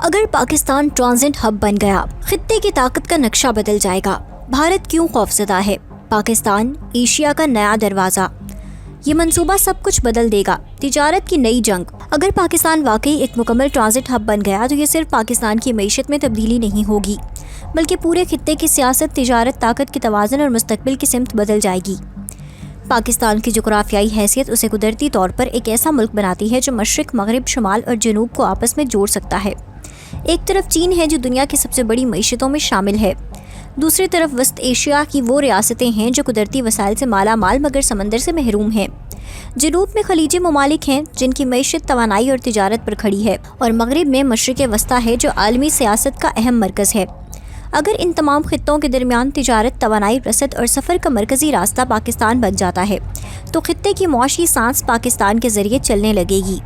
اگر Pakistan transit hub بن گیا، خطے کی طاقت کا نقشہ بدل جائے گا۔ بھارت کیوں خوفزدہ ہے؟ پاکستان ایشیا کا نیا دروازہ۔ یہ منصوبہ سب کچھ بدل دے گا۔ تجارت کی نئی جنگ۔ اگر پاکستان واقعی ایک مکمل ٹرانزٹ ہب بن گیا تو یہ صرف پاکستان کی معیشت میں تبدیلی نہیں ہوگی، بلکہ پورے خطے کی سیاست، تجارت، طاقت کی توازن اور مستقبل کی سمت بدل جائے گی۔ پاکستان کی جغرافیائی حیثیت اسے قدرتی طور پر ایک ایسا ملک بناتی ہے جو مشرق، مغرب، شمال اور جنوب کو آپس میں جوڑ سکتا ہے۔ ایک طرف چین ہے جو دنیا کی سب سے بڑی معیشتوں میں شامل ہے، دوسری طرف وسط ایشیا کی وہ ریاستیں ہیں جو قدرتی وسائل سے مالا مال مگر سمندر سے محروم ہیں۔ جنوب میں خلیجی ممالک ہیں جن کی معیشت توانائی اور تجارت پر کھڑی ہے، اور مغرب میں مشرق وسطیٰ ہے جو عالمی سیاست کا اہم مرکز ہے۔ اگر ان تمام خطوں کے درمیان تجارت، توانائی، رسد اور سفر کا مرکزی راستہ پاکستان بن جاتا ہے تو خطے کی معاشی سانس پاکستان کے ذریعے چلنے لگے گی۔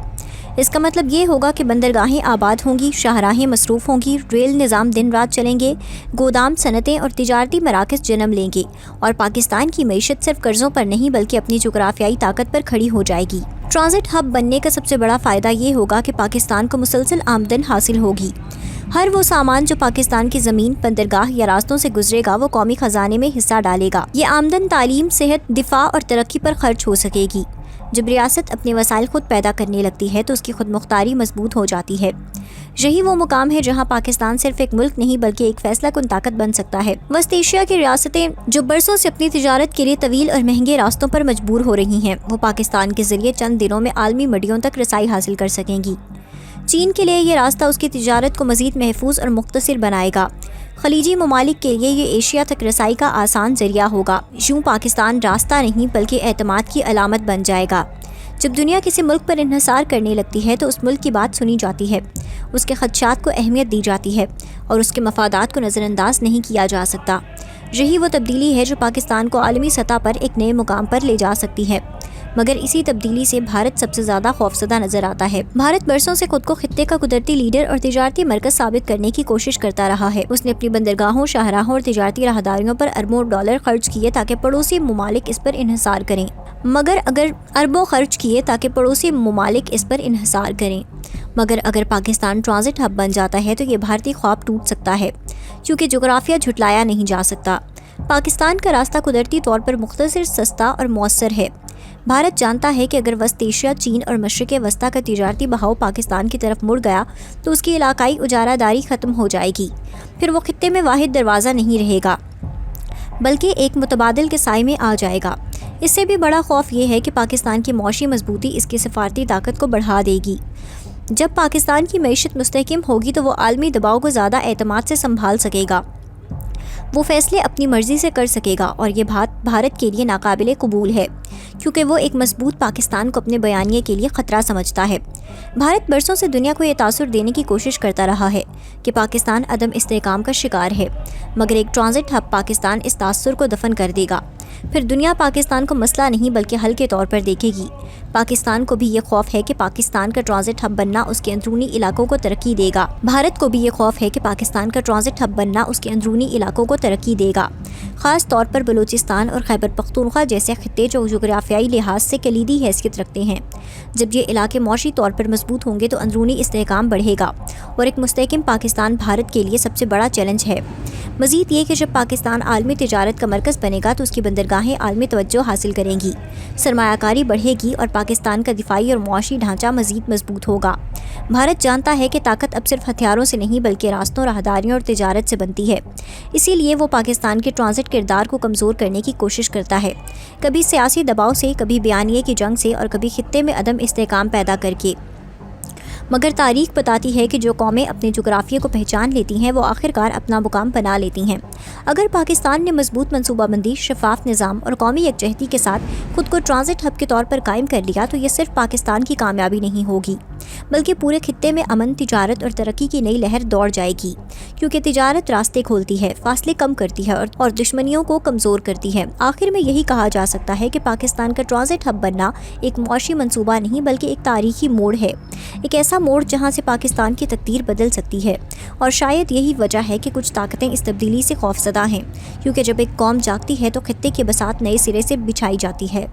اس کا مطلب یہ ہوگا کہ بندرگاہیں آباد ہوں گی، شاہراہیں مصروف ہوں گی، ریل نظام دن رات چلیں گے، گودام، صنعتیں اور تجارتی مراکز جنم لیں گے، اور پاکستان کی معیشت صرف قرضوں پر نہیں بلکہ اپنی جغرافیائی طاقت پر کھڑی ہو جائے گی۔ ٹرانزٹ ہب بننے کا سب سے بڑا فائدہ یہ ہوگا کہ پاکستان کو مسلسل آمدن حاصل ہوگی۔ ہر وہ سامان جو پاکستان کی زمین، بندرگاہ یا راستوں سے گزرے گا وہ قومی خزانے میں حصہ ڈالے گا۔ یہ آمدن تعلیم، صحت، دفاع اور ترقی پر خرچ ہو سکے گی۔ جب ریاست اپنے وسائل خود پیدا کرنے لگتی ہے تو اس کی خود مختاری مضبوط ہو جاتی ہے۔ یہی وہ مقام ہے جہاں پاکستان صرف ایک ملک نہیں بلکہ ایک فیصلہ کن طاقت بن سکتا ہے۔ وسط ایشیا کی ریاستیں جو برسوں سے اپنی تجارت کے لیے طویل اور مہنگے راستوں پر مجبور ہو رہی ہیں، وہ پاکستان کے ذریعے چند دنوں میں عالمی منڈیوں تک رسائی حاصل کر سکیں گی۔ چین کے لیے یہ راستہ اس کی تجارت کو مزید محفوظ اور مختصر بنائے گا۔ خلیجی ممالک کے لیے یہ ایشیا تک رسائی کا آسان ذریعہ ہوگا۔ یوں پاکستان راستہ نہیں بلکہ اعتماد کی علامت بن جائے گا۔ جب دنیا کسی ملک پر انحصار کرنے لگتی ہے تو اس ملک کی بات سنی جاتی ہے، اس کے خدشات کو اہمیت دی جاتی ہے اور اس کے مفادات کو نظر انداز نہیں کیا جا سکتا۔ یہی وہ تبدیلی ہے جو پاکستان کو عالمی سطح پر ایک نئے مقام پر لے جا سکتی ہے، مگر اسی تبدیلی سے بھارت سب سے زیادہ خوفزدہ نظر آتا ہے۔ بھارت برسوں سے خود کو خطے کا قدرتی لیڈر اور تجارتی مرکز ثابت کرنے کی کوشش کرتا رہا ہے۔ اس نے اپنی بندرگاہوں، شاہراہوں اور تجارتی راہداریوں پر اربوں ڈالر خرچ کیے تاکہ پڑوسی ممالک اس پر انحصار کریں۔ مگر اگر پاکستان ٹرانزٹ ہب بن جاتا ہے تو یہ بھارتی خواب ٹوٹ سکتا ہے، کیونکہ جغرافیہ جھٹلایا نہیں جا سکتا۔ پاکستان کا راستہ قدرتی طور پر مختصر، سستا اور مؤثر ہے۔ بھارت جانتا ہے کہ اگر وسط ایشیا، چین اور مشرق وسطیٰ کا تجارتی بہاؤ پاکستان کی طرف مڑ گیا تو اس کی علاقائی اجارہ داری ختم ہو جائے گی۔ پھر وہ خطے میں واحد دروازہ نہیں رہے گا بلکہ ایک متبادل کے سائے میں آ جائے گا۔ اس سے بھی بڑا خوف یہ ہے کہ پاکستان کی معاشی مضبوطی اس کی سفارتی طاقت کو بڑھا دے گی۔ جب پاکستان کی معیشت مستحکم ہوگی تو وہ عالمی دباؤ کو زیادہ اعتماد سے سنبھال سکے گا، وہ فیصلے اپنی مرضی سے کر سکے گا، اور یہ بات بھارت کے لیے ناقابل قبول ہے کیونکہ وہ ایک مضبوط پاکستان کو اپنے بیانیے کے لیے خطرہ سمجھتا ہے۔ بھارت برسوں سے دنیا کو یہ تاثر دینے کی کوشش کرتا رہا ہے کہ پاکستان عدم استحکام کا شکار ہے، مگر ایک ٹرانزٹ ہب پاکستان اس تاثر کو دفن کر دے گا۔ پھر دنیا پاکستان کو مسئلہ نہیں بلکہ حل کے طور پر دیکھے گی۔ پاکستان کو بھی یہ خوف ہے کہ پاکستان کا ٹرانزٹ ہب بننا اس کے اندرونی علاقوں کو ترقی دے گا۔ بھارت کو بھی یہ خوف ہے کہ پاکستان کا ٹرانزٹ ہب بننا اس کے اندرونی علاقوں کو ترقی دے گا، خاص طور پر بلوچستان اور خیبر پختونخوا جیسے خطے جو جغرافیائی لحاظ سے کلیدی حیثیت رکھتے ہیں۔ جب یہ علاقے معاشی طور پر مضبوط ہوں گے تو اندرونی استحکام بڑھے گا، اور ایک مستحکم پاکستان بھارت کے لیے سب سے بڑا چیلنج ہے۔ مزید یہ کہ جب پاکستان عالمی تجارت کا مرکز بنے گا تو اس کی بندرگاہیں عالمی توجہ حاصل کریں گی، سرمایہ کاری بڑھے گی اور پاکستان کا دفاعی اور معاشی ڈھانچہ مزید مضبوط ہوگا۔ بھارت جانتا ہے کہ طاقت اب صرف ہتھیاروں سے نہیں بلکہ راستوں، راہداریوں اور تجارت سے بنتی ہے، اسی لیے وہ پاکستان کے ٹرانزٹ کردار کو کمزور کرنے کی کوشش کرتا ہے، کبھی سیاسی دباؤ سے، کبھی بیانیے کی جنگ سے اور کبھی خطے میں عدم استحکام پیدا کر کے۔ مگر تاریخ بتاتی ہے کہ جو قومیں اپنے جغرافیے کو پہچان لیتی ہیں وہ آخرکار اپنا مقام بنا لیتی ہیں۔ اگر پاکستان نے مضبوط منصوبہ بندی، شفاف نظام اور قومی یکجہتی کے ساتھ خود کو ٹرانزٹ ہب کے طور پر قائم کر لیا تو یہ صرف پاکستان کی کامیابی نہیں ہوگی بلکہ پورے خطے میں امن، تجارت اور ترقی کی نئی لہر دوڑ جائے گی، کیونکہ تجارت راستے کھولتی ہے، فاصلے کم کرتی ہے اور دشمنیوں کو کمزور کرتی ہے۔ آخر میں یہی کہا جا سکتا ہے کہ پاکستان کا ٹرانزٹ ہب بننا ایک معاشی منصوبہ نہیں بلکہ ایک تاریخی موڑ ہے، ایک ایسا موڑ جہاں سے پاکستان کی تقدیر بدل سکتی ہے، اور شاید یہی وجہ ہے کہ کچھ طاقتیں اس تبدیلی سے خوفزدہ ہیں، کیونکہ جب ایک قوم جاگتی ہے تو خطے کی بساط نئے سرے سے بچھائی جاتی ہے۔